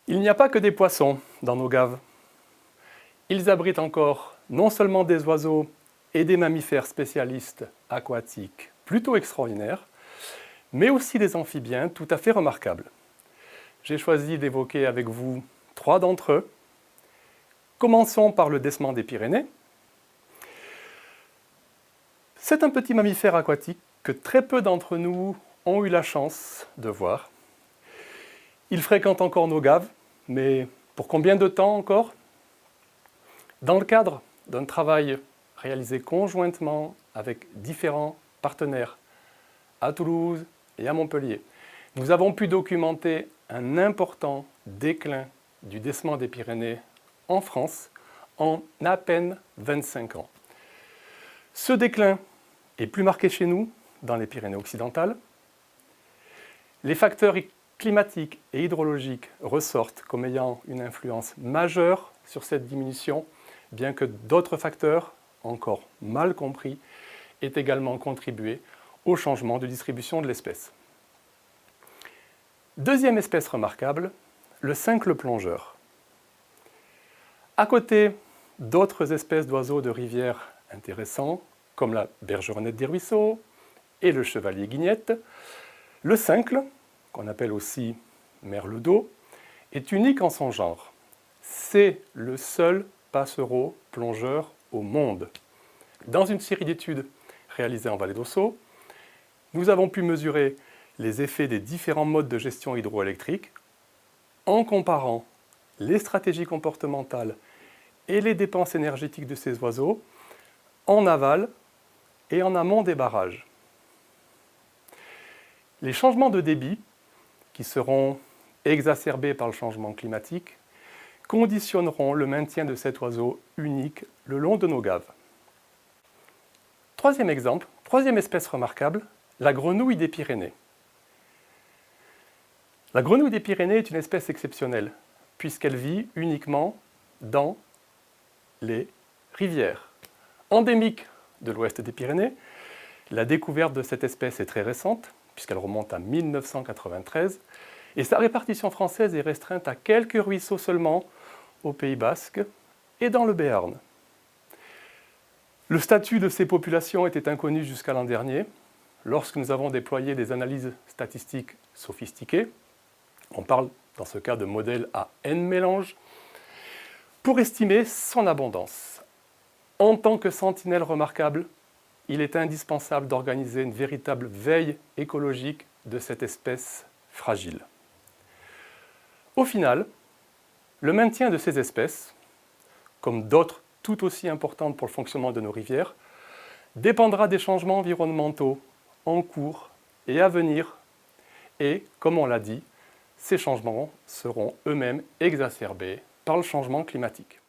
Il n'y a pas que des poissons dans nos gaves. Ils abritent encore non seulement des oiseaux et des mammifères spécialistes aquatiques plutôt extraordinaires, mais aussi des amphibiens tout à fait remarquables. J'ai choisi d'évoquer avec vous 3 d'entre eux. Commençons par le décement des Pyrénées. C'est un petit mammifère aquatique que très peu d'entre nous ont eu la chance de voir. Il fréquente encore nos gaves, mais pour combien de temps encore? Dans le cadre d'un travail réalisé conjointement avec différents partenaires à Toulouse et à Montpellier, nous avons pu documenter un important déclin du décement des Pyrénées en France en à peine 25 ans. Ce déclin est plus marqué chez nous, dans les Pyrénées occidentales. Les facteurs climatiques et hydrologiques ressortent comme ayant une influence majeure sur cette diminution, bien que d'autres facteurs, encore mal compris, aient également contribué au changement de distribution de l'espèce. Deuxième espèce remarquable, le cincle plongeur. À côté d'autres espèces d'oiseaux de rivière intéressants, comme la bergeronnette des ruisseaux et le chevalier guignette, le cincle, qu'on appelle aussi merle d'eau, est unique en son genre. C'est le seul passereau plongeur au monde. Dans une série d'études réalisées en vallée d'Ossau, nous avons pu mesurer les effets des différents modes de gestion hydroélectrique en comparant les stratégies comportementales et les dépenses énergétiques de ces oiseaux en aval et en amont des barrages. Les changements de débit, qui seront exacerbés par le changement climatique, conditionneront le maintien de cet oiseau unique le long de nos gaves. Troisième exemple, troisième espèce remarquable, la grenouille des Pyrénées. La grenouille des Pyrénées est une espèce exceptionnelle, puisqu'elle vit uniquement dans les rivières. Endémique de l'ouest des Pyrénées, la découverte de cette espèce est très récente, puisqu'elle remonte à 1993, et sa répartition française est restreinte à quelques ruisseaux seulement au Pays Basque et dans le Béarn. Le statut de ces populations était inconnu jusqu'à l'an dernier, lorsque nous avons déployé des analyses statistiques sophistiquées, on parle dans ce cas de modèles à n mélanges, pour estimer son abondance. En tant que sentinelle remarquable, il est indispensable d'organiser une véritable veille écologique de cette espèce fragile. Au final, le maintien de ces espèces, comme d'autres tout aussi importantes pour le fonctionnement de nos rivières, dépendra des changements environnementaux en cours et à venir, et, comme on l'a dit, ces changements seront eux-mêmes exacerbés par le changement climatique.